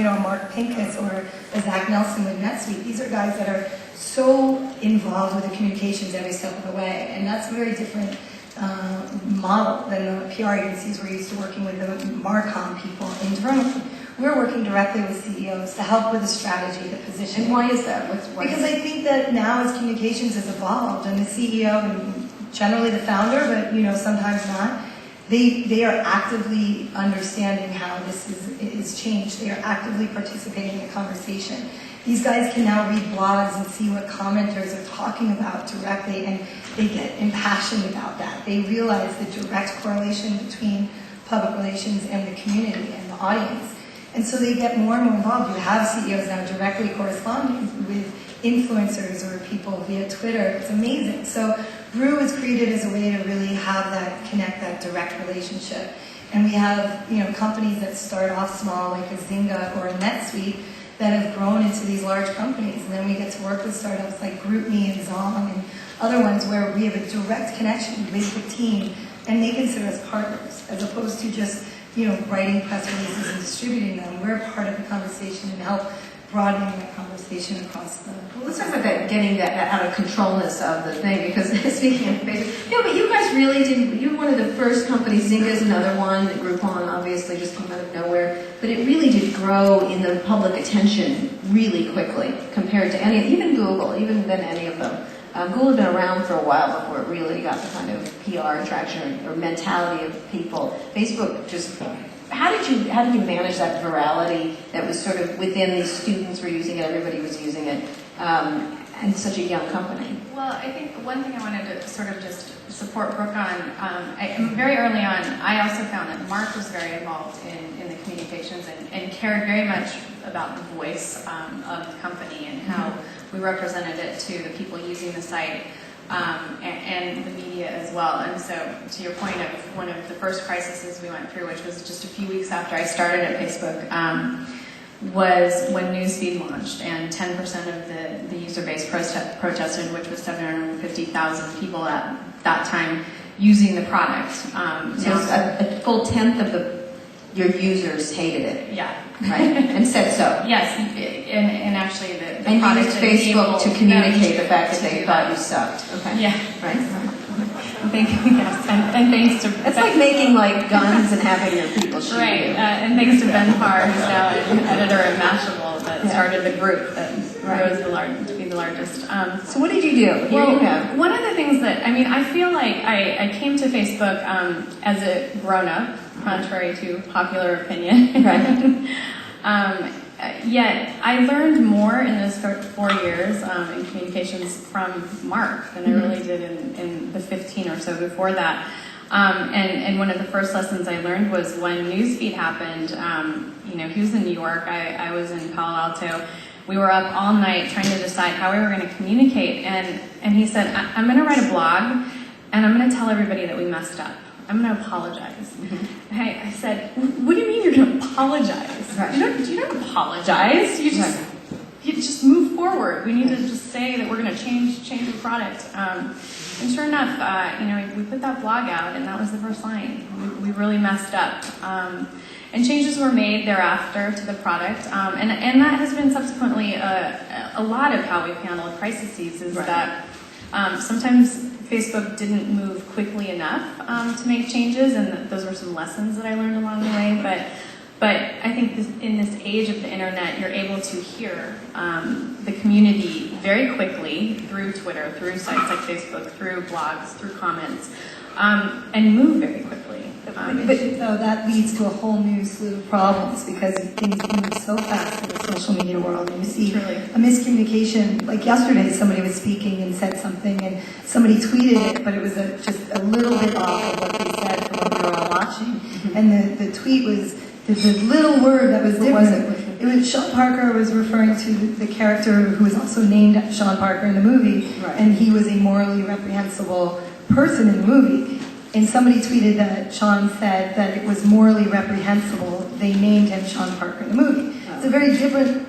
Mark Pincus or Zach Nelson with NetSuite. These are guys that are so involved with the communications every step of the way, and that's a very different model than the PR agencies we're used to working with, the Marcom people internally. We're working directly with CEOs to help with the strategy, the position. And why is that? Because I think that now as communications has evolved, and the CEO and generally the founder, but sometimes not, they are actively understanding how this is changed. They are actively participating in the conversation. These guys can now read blogs and see what commenters are talking about directly, and they get impassioned about that. They realize the direct correlation between public relations and the community and the audience. And so they get more and more involved. You have CEOs now directly corresponding with influencers or people via Twitter. It's amazing. So Brew was created as a way to really have that, connect that direct relationship. And we have, companies that start off small, like a Zynga or a NetSuite, that have grown into these large companies. And then we get to work with startups like GroupMe and Zong and other ones where we have a direct connection with the team, and they consider us partners, as opposed to just writing press releases and distributing them. We're part of the conversation and help broadening that conversation across the... Well, let's talk about that, getting that out of controlness of the thing, because speaking of Facebook, but you guys really did, you were one of the first companies. Zynga's another one, Groupon obviously just came out of nowhere, but it really did grow in the public attention really quickly compared to even Google, even than any of them. Google had been around for a while before it really got the kind of PR traction or mentality of people. Facebook just, how did you manage that virality that was sort of within these students were using it, everybody was using it, and such a young company? Well, I think one thing I wanted to sort of just support Brooke on, very early on, I also found that Mark was very involved in the communications and cared very much about the voice of the company and how we represented it to the people using the site and the media as well. And so to your point of one of the first crises we went through, which was just a few weeks after I started at Facebook, was when Newsfeed launched, and 10% of the user base protested, which was 750,000 people at that time using the product. So a full tenth of your users hated it. Yeah. Right, and said so. Yes, and actually the and product used Facebook to communicate the fact that they thought you sucked. Okay. Yeah. Right. And thanks to... It's like making guns and having your people shoot right. you. And thanks to Ben Parr, who's now an editor at Mashable, that started the group that rose to be the largest. So what did you do? Here you have. One of the things that, I feel like I came to Facebook as a grown-up, contrary to popular opinion. Right. Yet I learned more in those 4 years in communications from Mark than I really did in the 15 or so before that. And one of the first lessons I learned was when Newsfeed happened. He was in New York. I was in Palo Alto. We were up all night trying to decide how we were going to communicate. And he said, I'm going to write a blog, and I'm going to tell everybody that we messed up. I'm going to apologize. I said, what do you mean you're going to apologize? Right. You don't apologize. You just move forward. We need to just say that we're going to change the product. And sure enough, we put that blog out, and that was the first line. We really messed up. And changes were made thereafter to the product. And that has been subsequently a lot of how we've handled crises is that sometimes Facebook didn't move quickly enough to make changes, and those were some lessons that I learned along the way. But I think in this age of the internet, you're able to hear the community very quickly through Twitter, through sites like Facebook, through blogs, through comments, and move very quickly. So that leads to a whole new slew of problems because things move so fast in the social media world. And you see a miscommunication. Like yesterday, somebody was speaking and said something, and somebody tweeted it, but it was just a little bit off of what they said from what we were all watching. And the tweet was the little word that was different. It was Sean Parker was referring to the character who was also named Sean Parker in the movie, and he was a morally reprehensible person in the movie. And somebody tweeted that Sean said that it was morally reprehensible. They named him Sean Parker in the movie. It's a very different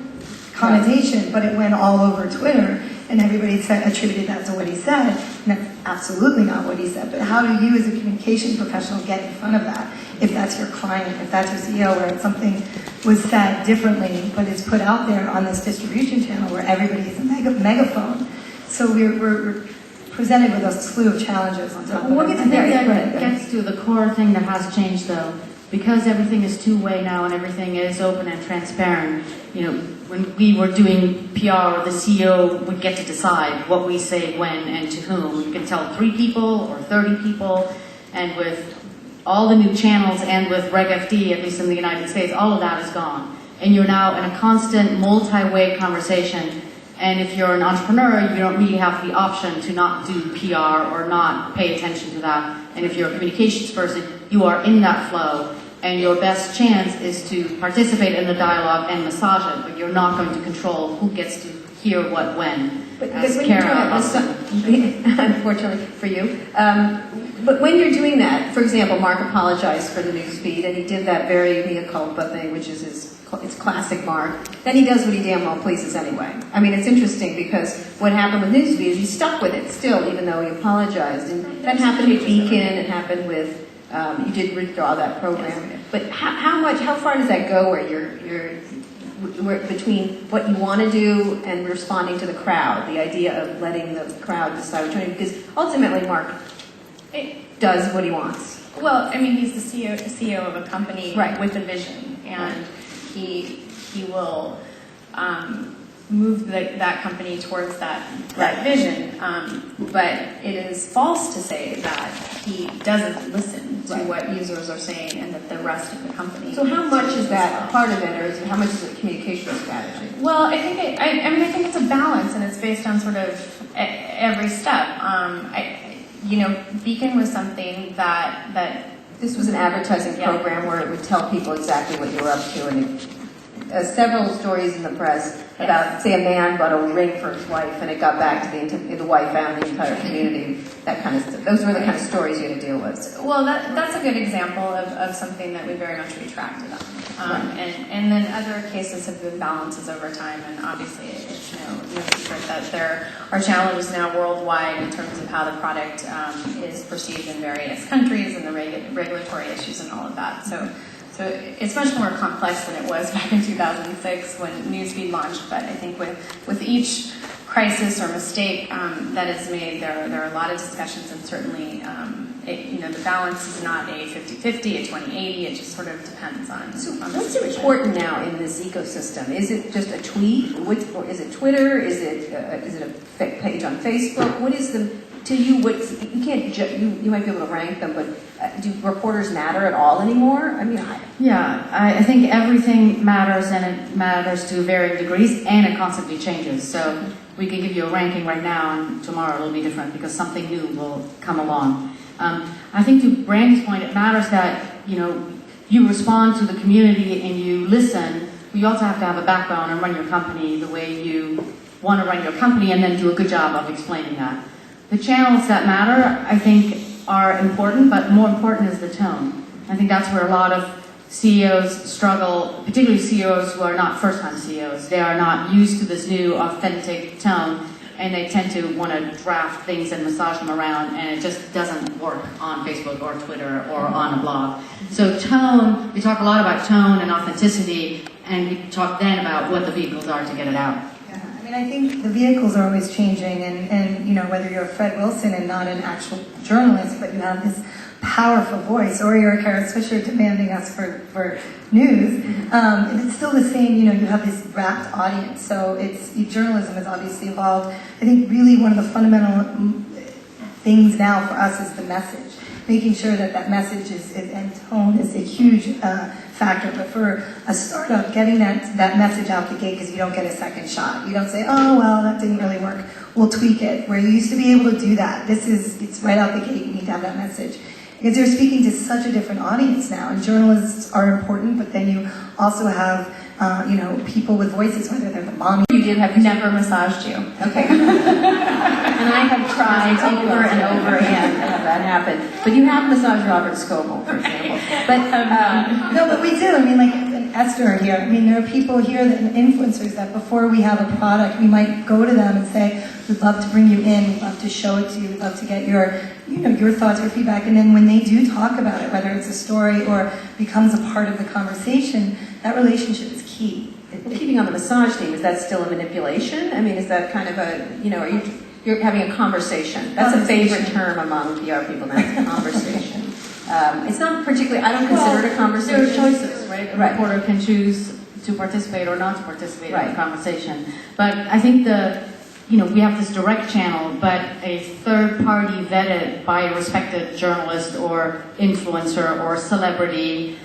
connotation, but it went all over Twitter, and everybody attributed that to what he said. And that's absolutely not what he said. But how do you, as a communication professional, get in front of that if that's your client, if that's your CEO, where something was said differently, but it's put out there on this distribution channel where everybody is a megaphone. So we're presented with a slew of challenges on top of Well, it. I think that gets to the core thing that has changed, though. Because everything is two-way now and everything is open and transparent, you know, when we were doing PR, the CEO would get to decide what we say when and to whom. We can tell 3 people or 30 people, and with all the new channels and with Reg FD, at least in the United States, all of that is gone. And you're now in a constant multi-way conversation. And if you're an entrepreneur, you don't really have the option to not do PR or not pay attention to that. And if you're a communications person, you are in that flow. And your best chance is to participate in the dialogue and massage it, but you're not going to control who gets to hear what when. But As when Kara you're doing that, unfortunately for you, but when you're doing that, for example, Mark apologized for the newsfeed, and he did that very mea culpa thing, which is it's classic Mark. Then he does what he damn well pleases anyway. I mean, it's interesting because what happened with newsfeed is he stuck with it still, even though he apologized. And that happened with Beacon. It happened with you did withdraw that program. But how far does that go where you're between what you want to do and responding to the crowd, the idea of letting the crowd decide what you're doing? Because ultimately, Mark does what he wants. Well, I mean, he's the CEO of a company with a vision, and he will move that company towards that vision. But it is false to say that he doesn't listen to what users are saying and that the rest of the company. So how much is that part of it, or how much is it communication strategy? Well, I think I think it's a balance, and it's based on sort of every step. Beacon was something that This was an advertising program where it would tell people exactly what you were up to, and several stories in the press about, say, a man bought a ring for his wife, and it got back to the wife and the entire community. That kind of stuff. Those were the kind of stories you had to deal with. Well, that's a good example of something that we very much retracted on. And then other cases have been balances over time, and obviously it's no secret that there are challenges now worldwide in terms of how the product is perceived in various countries and the regulatory issues and all of that. So it's much more complex than it was back in 2006 when Newsfeed launched. But I think with each crisis or mistake that is made, there are a lot of discussions, and certainly the balance is not a 50-50, a 20-80. It just sort of depends on. So on what's the important now in this ecosystem? Is it just a tweet? Or is it Twitter? Is it a page on Facebook? What is the to you? You can't you might be able to rank them, but do reporters matter at all anymore? I mean, I think everything matters, and it matters to varying degrees, and it constantly changes. So we can give you a ranking right now, and tomorrow it'll be different because something new will come along. I think to Brandee's point, it matters that you respond to the community and you listen. You also have to have a backbone and run your company the way you want to run your company, and then do a good job of explaining that. The channels that matter, I think, are important, but more important is the tone. I think that's where a lot of CEOs struggle, particularly CEOs who are not first-time CEOs. They are not used to this new authentic tone, and they tend to want to draft things and massage them around, and it just doesn't work on Facebook or Twitter or on a blog. So tone, we talk a lot about tone and authenticity, and we talk then about what the vehicles are to get it out. I think the vehicles are always changing, and whether you're Fred Wilson and not an actual journalist, but you have this powerful voice, or you're a Kara Swisher demanding us for news, it's still the same. You have this rapt audience. So journalism has obviously evolved. I think really one of the fundamental things now for us is the message, making sure that message and tone is a huge factor. But for a startup, getting that message out the gate, because you don't get a second shot. You don't say, oh, well, that didn't really work. We'll tweak it. Where you used to be able to do that. It's right out the gate. You need to have that message. Because you're speaking to such a different audience now. And journalists are important, but then you also have, people with voices, whether they're the mom. You did have never massaged you. Okay. And I have tried over and over again to have that happen. But you have massaged Robert Scoble, for example. But no, but we do. I mean, Esther are here. I mean, there are people here that influencers that before we have a product, we might go to them and say, we'd love to bring you in, we'd love to show it to you, we'd love to get your, your thoughts, your feedback. And then when they do talk about it, whether it's a story or becomes a part of the conversation, that relationship is key. Well, keeping on the massage theme, is that still a manipulation? I mean, is that kind of a, you're having a conversation. That's a favorite term among PR people now, it's a conversation. It's not particularly, I don't consider it a conversation. There are choices, right? A Right. reporter can choose to participate or not to participate in the conversation. But I think we have this direct channel, but a third party vetted by a respected journalist or influencer or celebrity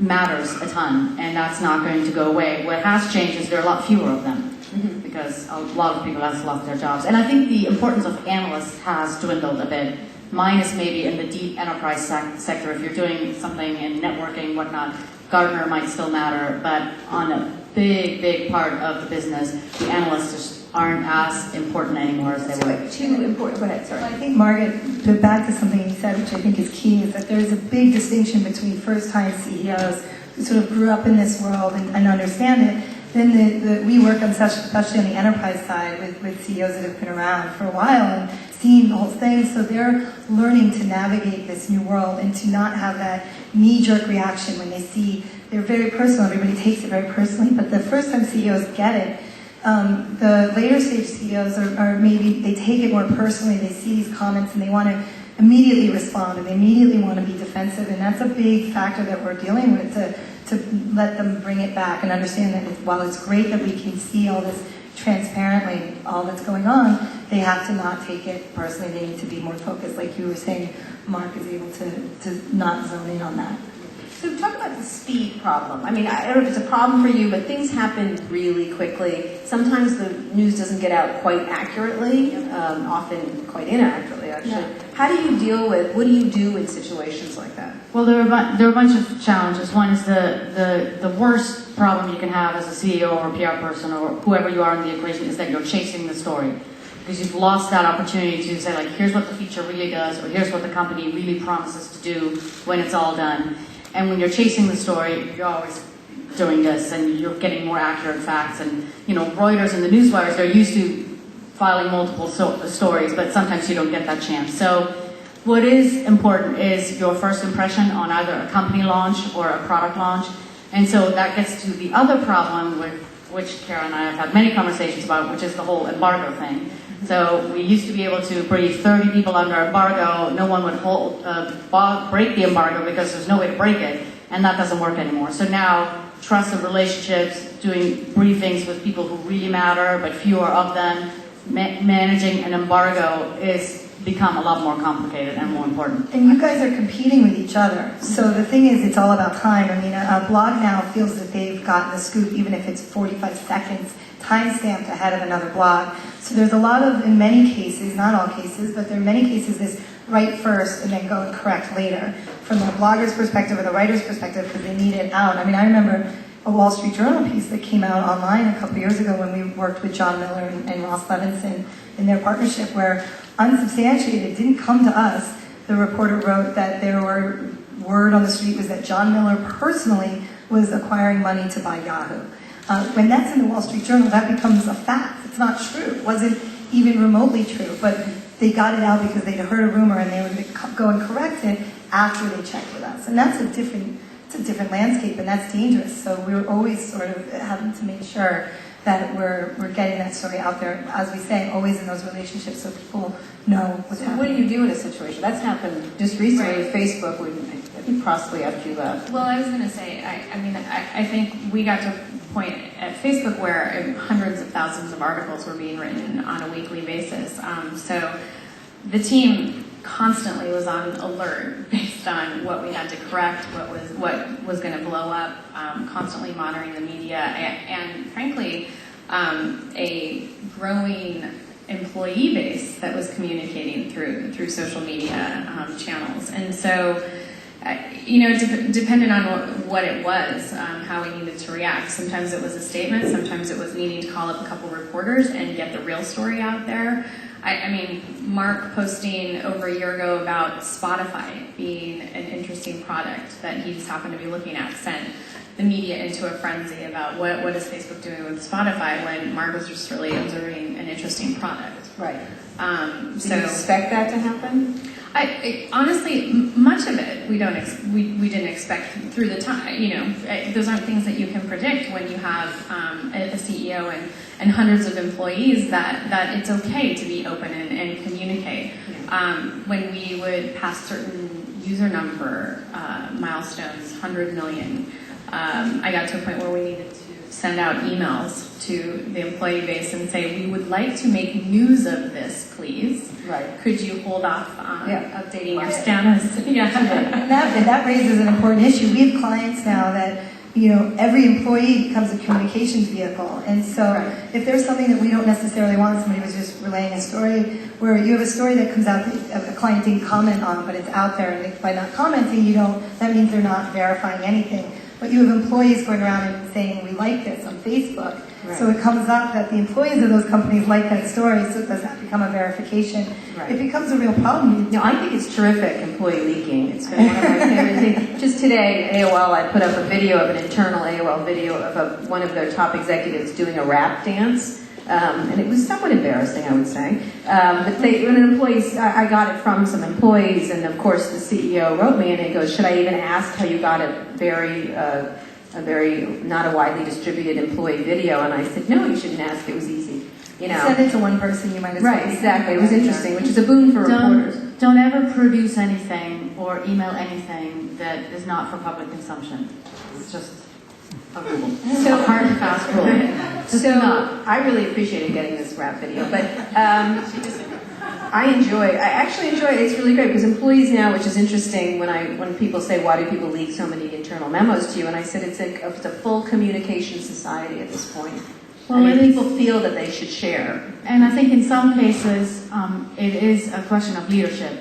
matters a ton, and that's not going to go away. What has changed is there are a lot fewer of them. Because a lot of people have lost their jobs. And I think the importance of analysts has dwindled a bit. Minus maybe in the deep enterprise sector. If you're doing something in networking, whatnot, Gartner might still matter. But on a big part of the business, the analysts just aren't as important anymore as they were. Too important. Go ahead, sorry. Well, I think, Margit, to back to something you said, which I think is key, is that there is a big distinction between first-time CEOs who sort of grew up in this world and understand it. Then we work on such, especially on the enterprise side, with CEOs that have been around for a while and seen the whole thing. So they're learning to navigate this new world and to not have that knee-jerk reaction when they see. They're very personal. Everybody takes it very personally, but the first-time CEOs get it. The later stage CEOs are maybe they take it more personally. They see these comments and they want to immediately respond and they immediately want to be defensive, and that's a big factor that we're dealing with to let them bring it back and understand that while it's great that we can see all this transparently, all that's going on, they have to not take it personally. They need to be more focused. Like you were saying, Mark is able to not zone in on that. So talk about the speed problem. I mean, I don't know if it's a problem for you, but things happen really quickly. Sometimes the news doesn't get out quite accurately, often quite inaccurately, actually. Yeah. How do you deal with, what do you do in situations like that? Well, there are a bunch of challenges. One is the worst problem you can have as a CEO or a PR person or whoever you are in the equation is that you're chasing the story. Because you've lost that opportunity to say, like, here's what the feature really does, or here's what the company really promises to do when it's all done. And when you're chasing the story, you're always doing this, and you're getting more accurate facts. And, Reuters and the newswires, they're used to filing multiple stories, but sometimes you don't get that chance. So what is important is your first impression on either a company launch or a product launch. And so that gets to the other problem, with which Kara and I have had many conversations about, which is the whole embargo thing. So we used to be able to brief 30 people under embargo. No one would break the embargo because there's no way to break it, and that doesn't work anymore. So now, trusted relationships, doing briefings with people who really matter, but fewer of them, managing an embargo is become a lot more complicated and more important. And you guys are competing with each other. So the thing is, it's all about time. I mean, a blog now feels that they've gotten the scoop, even if it's 45 seconds, time-stamped ahead of another blog. So there's a lot of, in many cases, not all cases, but there are many cases, this write first and then go and correct later. From the blogger's perspective or the writer's perspective, because they need it out. I mean, I remember a Wall Street Journal piece that came out online a couple years ago when we worked with John Miller and Ross Levinson in their partnership, where unsubstantiated, didn't come to us. The reporter wrote that there were, word on the street was that John Miller personally was acquiring money to buy Yahoo. When that's in the Wall Street Journal, that becomes a fact. It's not true. It wasn't even remotely true, but they got it out because they'd heard a rumor and they would go and correct it after they checked with us. And that's a different landscape, and that's dangerous. So we're always sort of having to make sure that we're getting that story out there, as we say, always in those relationships so people know what's happening. What do you do in a situation? That's happened just recently with Facebook, I think possibly after you left. Well, I was going to say, I think we got to a point at Facebook where hundreds of thousands of articles were being written on a weekly basis. So the team constantly was on alert based on what we had to correct, what was going to blow up, constantly monitoring the media, and frankly, a growing employee base that was communicating through social media channels. And so, it depended on what it was, how we needed to react. Sometimes it was a statement, sometimes it was needing to call up a couple reporters and get the real story out there. I mean, Mark posting over a year ago about Spotify being an interesting product that he just happened to be looking at sent the media into a frenzy about what is Facebook doing with Spotify when Mark was just really observing an interesting product. Right. So Do you expect that to happen? Honestly, much of it we didn't expect through the time. Those aren't things that you can predict when you have a CEO and hundreds of employees. That it's okay to be open and communicate. When we would pass certain user number milestones, 100 million, I got to a point where we needed to send out emails to the employee base and say, we would like to make news of this, please. Right. Could you hold off on Yeah. updating your status? Yeah. And that raises an important issue. We have clients now that, every employee becomes a communications vehicle. And so if there's something that we don't necessarily want, somebody was just relaying a story where you have a story that comes out that a client didn't comment on, but it's out there, and by not commenting, that means they're not verifying anything. But you have employees going around and saying, we like this on Facebook. Right. So it comes up that the employees of those companies like that story, so does that become a verification? Right. It becomes a real problem. No, I think it's terrific, employee leaking. It's been one of my favorite things. Just today, AOL, I put up a video of an internal AOL video of one of their top executives doing a rap dance. And it was somewhat embarrassing, I would say. But I got it from some employees, and of course the CEO wrote me and he goes, should I even ask how you got a very not a widely distributed employee video? And I said, no, you shouldn't ask, it was easy. Send it to one person, you might as well. Right, exactly. It was interesting, which is a boon for reporters. Don't ever produce anything or email anything that is not for public consumption. It's just a rule. So a hard and fast rule. Just not. I really appreciated getting this rap video, but I actually enjoy it. It's really great because employees now, which is interesting when people say, why do people leak so many internal memos to you? And I said, it's a full communication society at this point. Well, People feel that they should share. And I think in some cases, it is a question of leadership.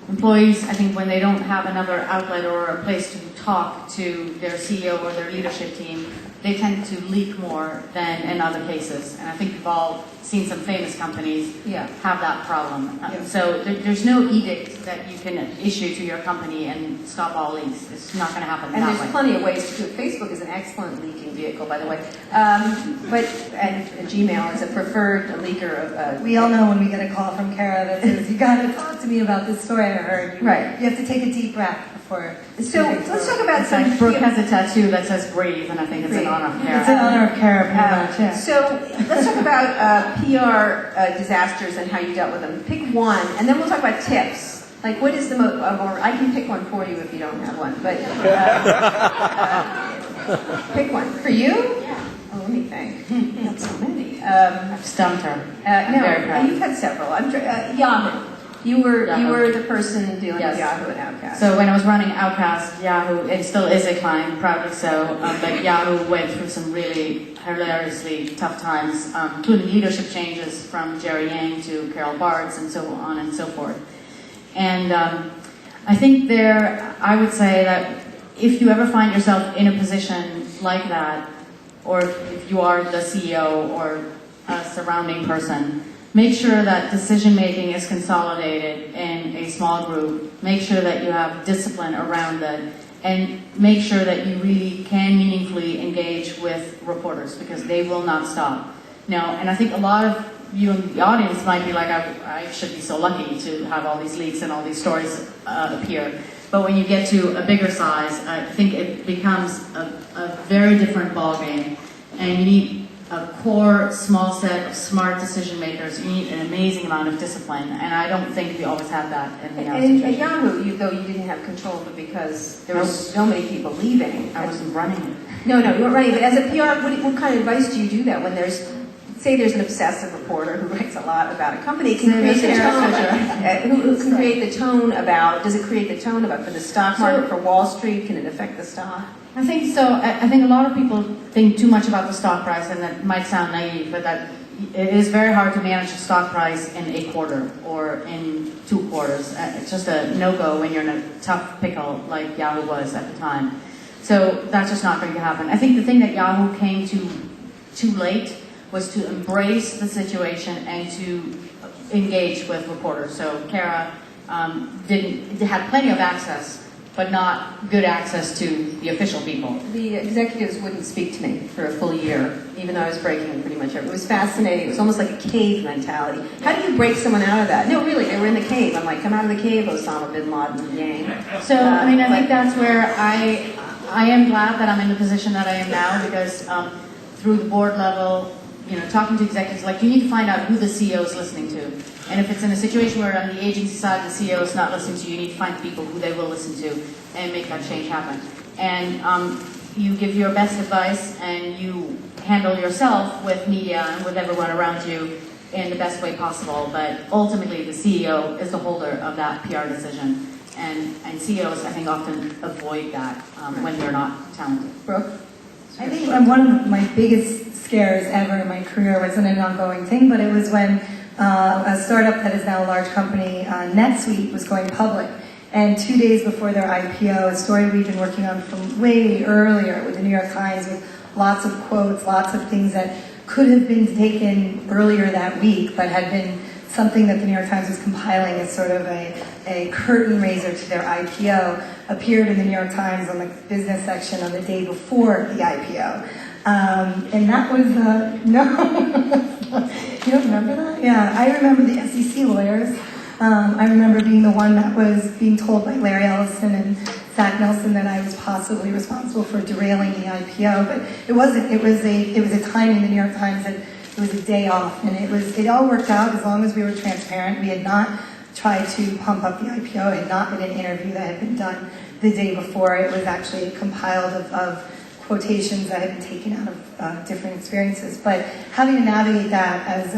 Employees, I think when they don't have another outlet or a place to talk to their CEO or their leadership team, they tend to leak more than in other cases. And I think we've all seen some famous companies have that problem. So there's no edict that you can issue to your company and stop all leaks. It's not going to happen And that there's way. plenty of ways to do it. Facebook is an excellent leaking vehicle, by the way. And Gmail is a preferred leaker of... We all know when we get a call from Kara that says, you got to talk to me about this story I heard. Right. You have to take a deep breath before... So let's talk about It's some... like Brooke has a tattoo that says breathe, and I think it's in honor of Kara. It's in honor of Kara, pretty much, yeah. So let's talk about PR disasters and how you dealt with them. Pick one, and then we'll talk about tips. Like, what is the most... or I can pick one for you if you don't have one, but... pick one. For you? Yeah. Oh, let me think. Not so many. I've stumped her. No, you've had several. Yahoo. You were the person dealing with Yahoo and Outcast. So when I was running Outcast, Yahoo, it still is a client, proudly so, but Yahoo went through some really hilariously tough times, including leadership changes from Jerry Yang to Carol Bards and so on and so forth. And I think I would say that if you ever find yourself in a position like that, or if you are the CEO or a surrounding person, make sure that decision-making is consolidated in a small group. Make sure that you have discipline around it. And make sure that you really can meaningfully engage with reporters because they will not stop. And I think a lot of you in the audience might be like, I should be so lucky to have all these leaks and all these stories appear. But when you get to a bigger size, I think it becomes a very different ballgame. And you need a core, small set of smart decision makers. You need an amazing amount of discipline, and I don't think we always have that in the And at Yahoo, though you didn't have control of it because there were so many people leaving. I wasn't running it. No, you weren't running. But as a PR, what kind of advice do you do that when there's an obsessive reporter who writes a lot about a company? Can create the tone. Who can create the tone about? Does it create the tone about for the stock market, for Wall Street? Can it affect the stock? I think so. I think a lot of people think too much about the stock price, and that might sound naive, but that it is very hard to manage a stock price in a quarter or in 2 quarters. It's just a no-go when you're in a tough pickle like Yahoo was at the time. So that's just not going to happen. I think the thing that Yahoo came to too late was to embrace the situation and to engage with reporters. So Kara had plenty of access but not good access to the official people. The executives wouldn't speak to me for a full year, even though I was breaking pretty much everything. It was fascinating. It was almost like a cave mentality. How do you break someone out of that? No, really, they were in the cave. I'm like, come out of the cave, Osama bin Laden, yang. So, I mean, I think that's where I am glad that I'm in the position that I am now, because through the board level, talking to executives, like, you need to find out who the CEO is listening to. And if it's in a situation where on the agency side the CEO is not listening to you, need to find people who they will listen to and make that change happen. And you give your best advice and you handle yourself with media and with everyone around you in the best way possible. But ultimately, the CEO is the holder of that PR decision. And CEOs, I think, often avoid that when they're not talented. Brooke? I think one of my biggest scares ever in my career wasn't an ongoing thing, but it was when a startup that is now a large company, NetSuite, was going public. And 2 days before their IPO, a story we'd been working on from way earlier with the New York Times, with lots of quotes, lots of things that could have been taken earlier that week, but had been something that the New York Times was compiling as sort of a curtain raiser to their IPO, appeared in the New York Times on the business section on the day before the IPO. And that was, no, you don't remember that? Yeah, I remember the SEC lawyers. I remember being the one that was being told by Larry Ellison and Zach Nelson that I was possibly responsible for derailing the IPO, but it wasn't. It was a time in the New York Times that it was a day off, and it all worked out as long as we were transparent. We had not tried to pump up the IPO. It had not been an interview that had been done the day before. It was actually compiled of quotations that had been taken out of different experiences. But having to navigate that as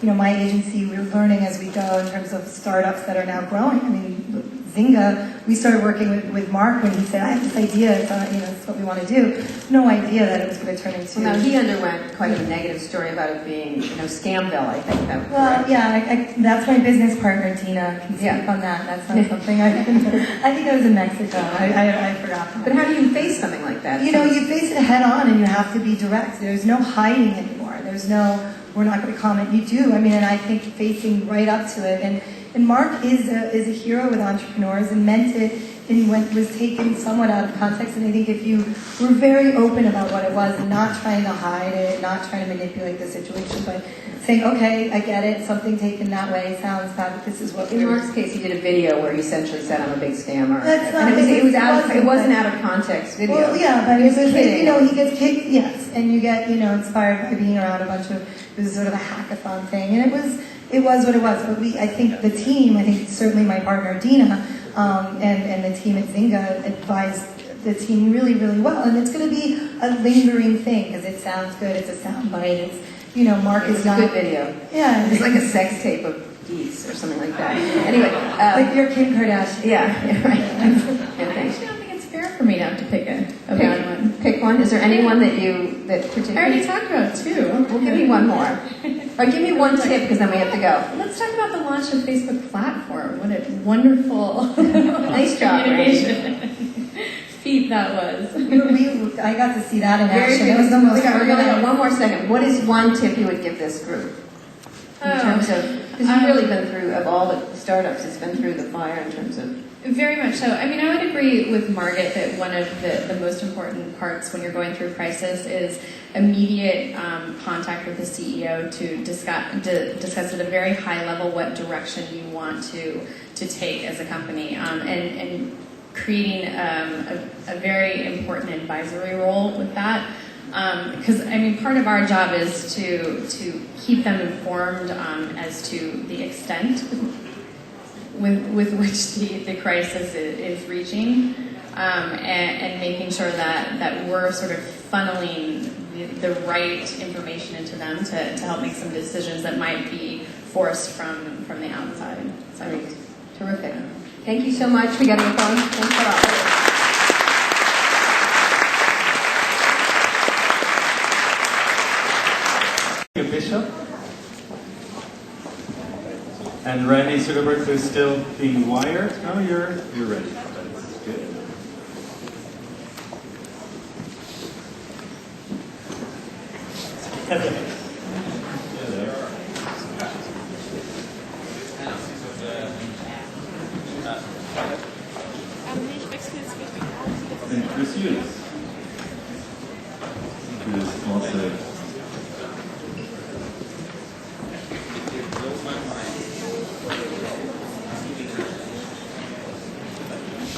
my agency, we're learning as we go in terms of startups that are now growing. I mean, Zynga, we started working with Mark when he said, I have this idea, it's what we want to do. No idea that it was going to turn into... Well, now, he underwent quite a negative story about it being, Scamville, I think. Well, yeah, that's my business partner, Dina, can speak on that. That's not something I think I was in Mexico. I forgot that. But how do you face something like that? You face it head on and you have to be direct. There's no hiding anymore. There's no, we're not going to comment. You do. I mean, and I think facing right up to it. And Mark is a hero with entrepreneurs and meant it in what was taken somewhat out of context. And I think if you were very open about what it was and not trying to hide it, not trying to manipulate the situation, but saying, okay, I get it, something taken that way sounds bad, but this is what in Mark's case, he did a video where he essentially said, I'm a big scammer. That's not, it wasn't out of context video. Well, yeah, but it was, he gets kicked, yes, and you get, inspired by being around a bunch of, it was sort of a hackathon thing, and it was what it was. But I think the team, certainly my partner Dina, and the team at Zynga advised the team really, really well. And it's going to be a lingering thing because it sounds good. It's a sound bite. It's, Mark is not... It's a good video. Yeah. It's like a sex tape of geese or something like that. Anyway. Like your Kim Kardashian. Yeah, right. I actually don't think it's fair for me to have to pick a bad one. Pick one. Is there anyone that particularly... I already talked about two. Well, give me one more. Or give me one tip, because then we have to go. Let's talk about the launch of Facebook platform. What a wonderful nice job, communication feat that was. I got to see that in action. It was the We most only got one more second. What is one tip you would give this group? In terms of, because you've really been through, of all the startups, it's been through the fire in terms of... Very much so. I mean, I would agree with Margit that one of the most important parts when you're going through crisis is immediate contact with the CEO to discuss at a very high level what direction you want to take as a company, and creating a very important advisory role with that. Because part of our job is to keep them informed as to the extent with which the crisis is reaching, and making sure that we're sort of funneling the right information into them to help make some decisions that might be forced from the outside. So terrific. Thank you so much. We got to go. Thanks a lot. Bishop and Randi Zuckerberg, who's still being wired. Oh, you're ready. That's good. Nicht wechseln Hughes, who is also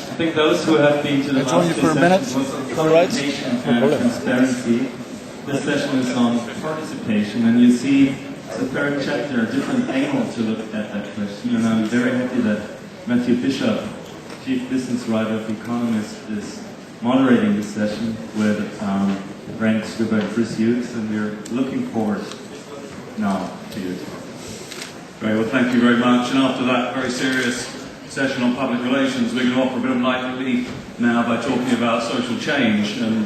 I think those who have been to the It's only last for a two minute. sessions was on All right. participation and transparency. This session is on participation, and you see the third chapter, a different angle to look at that question. And I'm very happy that Matthew Bishop, Chief Business Writer of The Economist, is moderating this session with Randi Zuckerberg and Chris Hughes, and we're looking forward now to your talk. Great, well thank you very much. And after that very serious session on public relations, we're going to offer a bit of light relief now by talking about social change and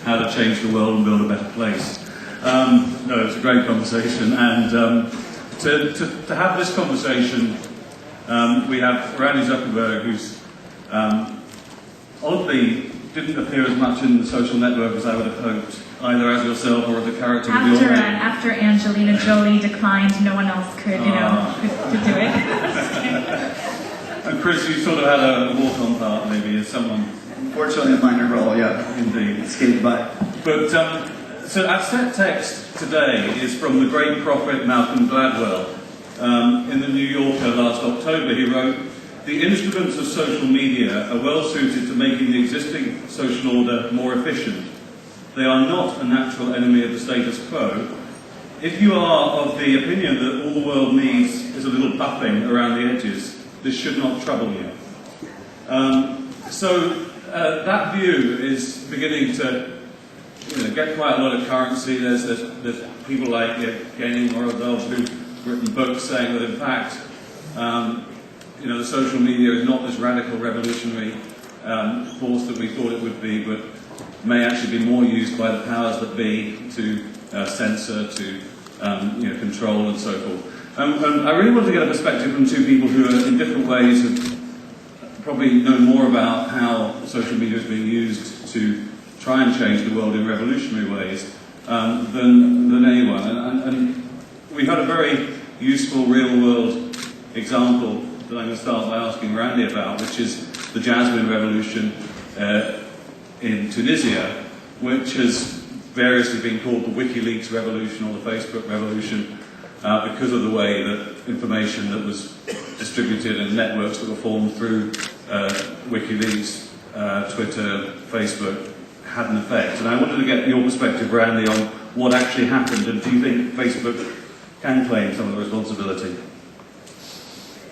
how to change the world and build a better place. No, it's a great conversation, and to have this conversation, we have Randi Zuckerberg, who's oddly didn't appear as much in the social network as I would have hoped, either as yourself or as a character with your name. After Angelina Jolie declined, no one else could, could do it. And Chris, you sort of had a walk-on part, maybe, as someone. Unfortunately, a minor role, yeah. Indeed. Skated by. But, so our set text today is from the great prophet Malcolm Gladwell. In the New Yorker last October, he wrote, "The instruments of social media are well suited to making the existing social order more efficient. They are not a natural enemy of the status quo. If you are of the opinion that all the world needs is a little buffing around the edges, this should not trouble you." That view is beginning to get quite a lot of currency. There's people like Gaining Morozov who've written books saying that in fact, the social media is not this radical revolutionary force that we thought it would be, but may actually be more used by the powers that be to censor, to control and so forth. And I really want to get a perspective from two people who are in different ways have probably know more about how social media is being used to try and change the world in revolutionary ways than anyone. And we had a very useful real-world example that I'm going to start by asking Randi about, which is the Jasmine Revolution in Tunisia, which has variously been called the WikiLeaks Revolution or the Facebook Revolution because of the way that information that was distributed and networks that were formed through WikiLeaks, Twitter, Facebook had an effect. And I wanted to get your perspective, Randi, on what actually happened, and do you think Facebook can claim some of the responsibility?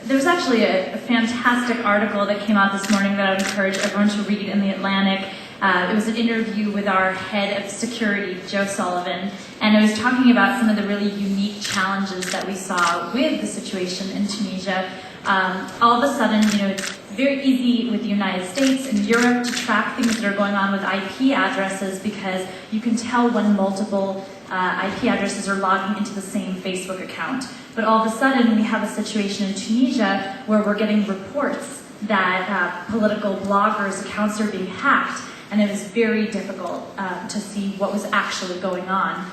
There was actually a fantastic article that came out this morning that I would encourage everyone to read in The Atlantic. It was an interview with our head of security, Joe Sullivan, and it was talking about some of the really unique challenges that we saw with the situation in Tunisia. All of a sudden, it's very easy with the United States and Europe to track things that are going on with IP addresses because you can tell when multiple IP addresses are logging into the same Facebook account. But all of a sudden, we have a situation in Tunisia where we're getting reports that political bloggers' accounts are being hacked, and it was very difficult to see what was actually going on.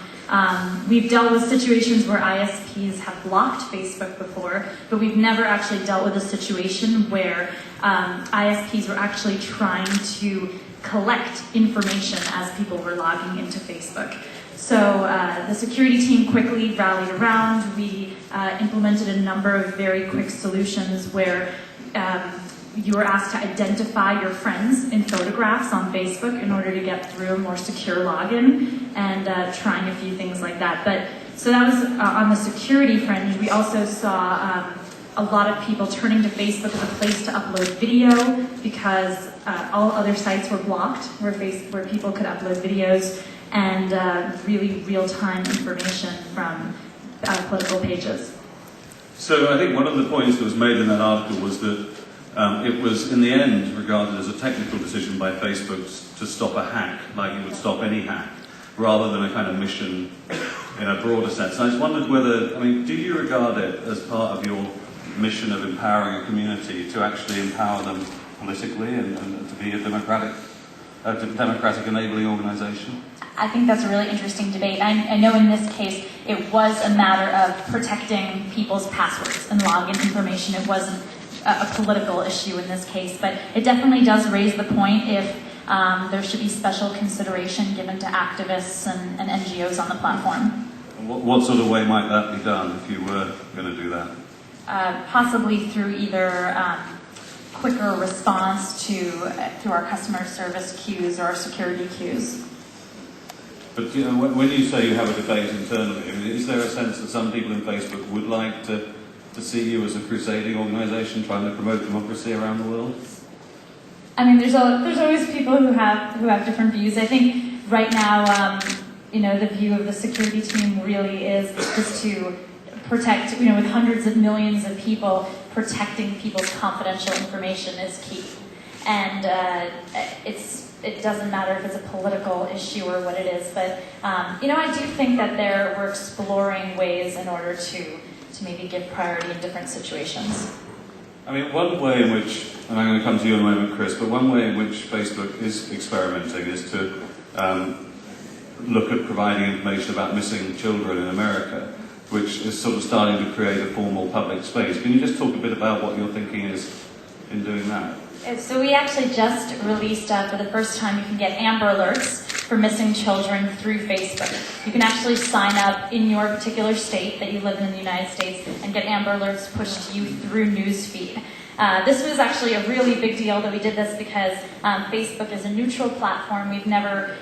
We've dealt with situations where ISPs have blocked Facebook before, but we've never actually dealt with a situation where ISPs were actually trying to collect information as people were logging into Facebook. So the security team quickly rallied around. We implemented a number of very quick solutions where you were asked to identify your friends in photographs on Facebook in order to get through a more secure login, and trying a few things like that. So that was on the security front. We also saw a lot of people turning to Facebook as a place to upload video because all other sites were blocked where people could upload videos and really real-time information from political pages. So I think one of the points that was made in that article was that it was, in the end, regarded as a technical decision by Facebook to stop a hack, like it would stop any hack, rather than a kind of mission in a broader sense. And I just wondered whether, do you regard it as part of your mission of empowering a community to actually empower them politically and to be a democratic enabling organisation? I think that's a really interesting debate. I know in this case it was a matter of protecting people's passwords and login information. It wasn't a political issue in this case, but it definitely does raise the point if there should be special consideration given to activists and NGOs on the platform. What sort of way might that be done if you were going to do that? Possibly through either quicker response through our customer service queues or our security queues. But you know, when you say you have a debate internally, I mean, is there a sense that some people in Facebook would like to see you as a crusading organisation trying to promote democracy around the world? I mean, there's always people who have different views. I think right now, the view of the security team really is just to protect, with hundreds of millions of people, protecting people's confidential information is key. And it doesn't matter if it's a political issue or what it is, but I do think that we're exploring ways in order to maybe give priority in different situations. I mean, one way in which, and I'm going to come to you in a moment, Chris, but one way in which Facebook is experimenting is to look at providing information about missing children in America, which is sort of starting to create a formal public space. Can you just talk a bit about what your thinking is in doing that? So we actually just released, for the first time, you can get Amber Alerts for missing children through Facebook. You can actually sign up in your particular state that you live in the United States and get Amber Alerts pushed to you through Newsfeed. This was actually a really big deal that we did this because Facebook is a neutral platform. We've never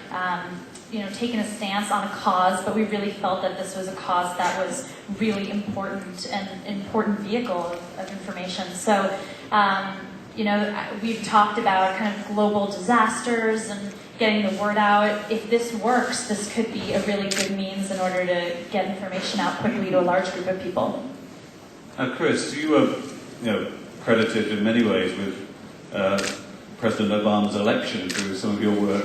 taken a stance on a cause, but we really felt that this was a cause that was really important and important vehicle of information. So, we've talked about kind of global disasters and getting the word out. If this works, this could be a really good means in order to get information out quickly to a large group of people. Chris, you were, credited in many ways with President Obama's election through some of your work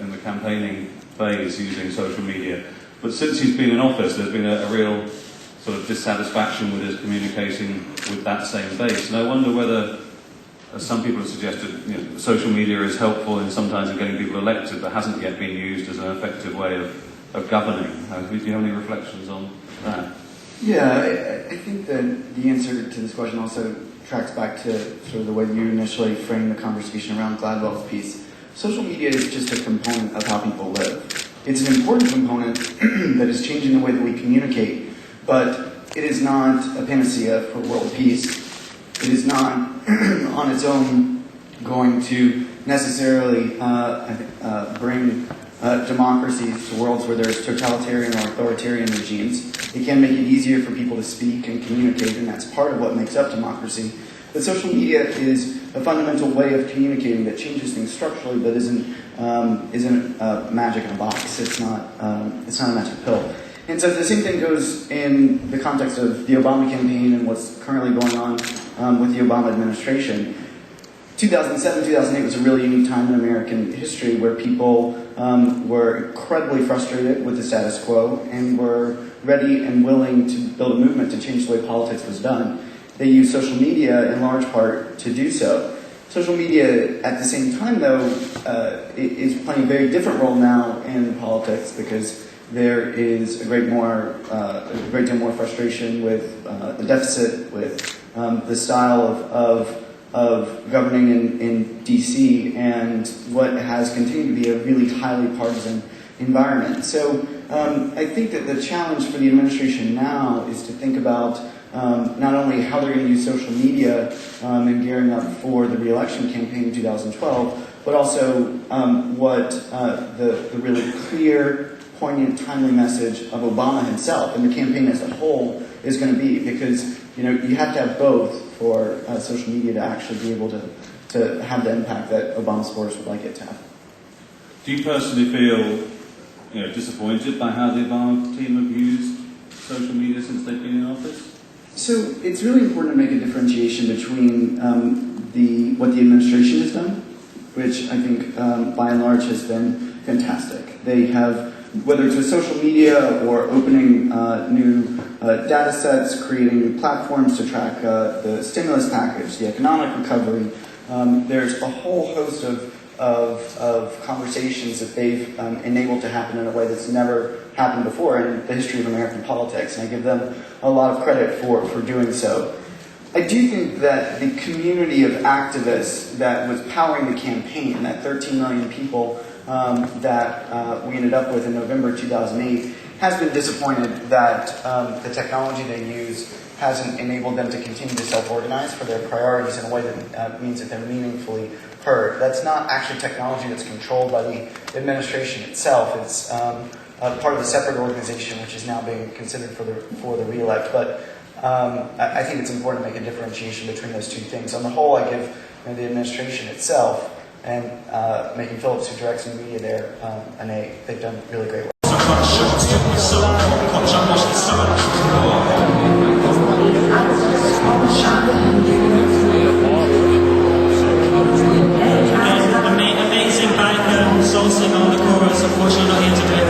in the campaigning phase using social media. But since he's been in office, there's been a real sort of dissatisfaction with his communicating with that same base. And I wonder whether, as some people have suggested, social media is helpful in sometimes in getting people elected, but hasn't yet been used as an effective way of governing. Do you have any reflections on that? Yeah, I think that the answer to this question also tracks back to sort of the way you initially framed the conversation around Gladwell's piece. Social media is just a component of how people live. It's an important component that is changing the way that we communicate, but it is not a panacea for world peace. It is not on its own going to necessarily bring democracies to worlds where there's totalitarian or authoritarian regimes. It can make it easier for people to speak and communicate, and that's part of what makes up democracy. But social media is a fundamental way of communicating that changes things structurally, but isn't magic in a box. It's not a magic pill. And so the same thing goes in the context of the Obama campaign and what's currently going on with the Obama administration. 2007, 2008 was a really unique time in American history where people were incredibly frustrated with the status quo and were ready and willing to build a movement to change the way politics was done. They used social media in large part to do so. Social media, at the same time, though, is playing a very different role now in politics because there is a great deal more frustration with the deficit, with the style of governing in D.C. and what has continued to be a really highly partisan environment. So I think that the challenge for the administration now is to think about not only how they're going to use social media and gearing up for the re-election campaign in 2012, but also what the really clear, poignant, timely message of Obama himself and the campaign as a whole is going to be. Because you have to have both for social media to actually be able to have the impact that Obama supporters would like it to have. Do you personally feel disappointed by how the Obama team have used social media since they've been in office? So it's really important to make a differentiation between what the administration has done, which I think by and large has been fantastic. They have, whether it's with social media or opening new data sets, creating new platforms to track the stimulus package, the economic recovery, there's a whole host of conversations that they've enabled to happen in a way that's never happened before in the history of American politics, and I give them a lot of credit for doing so. I do think that the community of activists that was powering the campaign, that 13 million people that we ended up with in November 2008, has been disappointed that the technology they use hasn't enabled them to continue to self-organize for their priorities in a way that means that they're meaningfully heard. That's not actually technology that's controlled by the administration itself. It's part of a separate organization which is now being considered for the re-elect. But I think it's important to make a differentiation between those two things. On the whole, I give the administration itself and Megan Phillips, who directs the media there, an A. They've done really great work. Amazing back soul singer on the chorus, unfortunately not here today.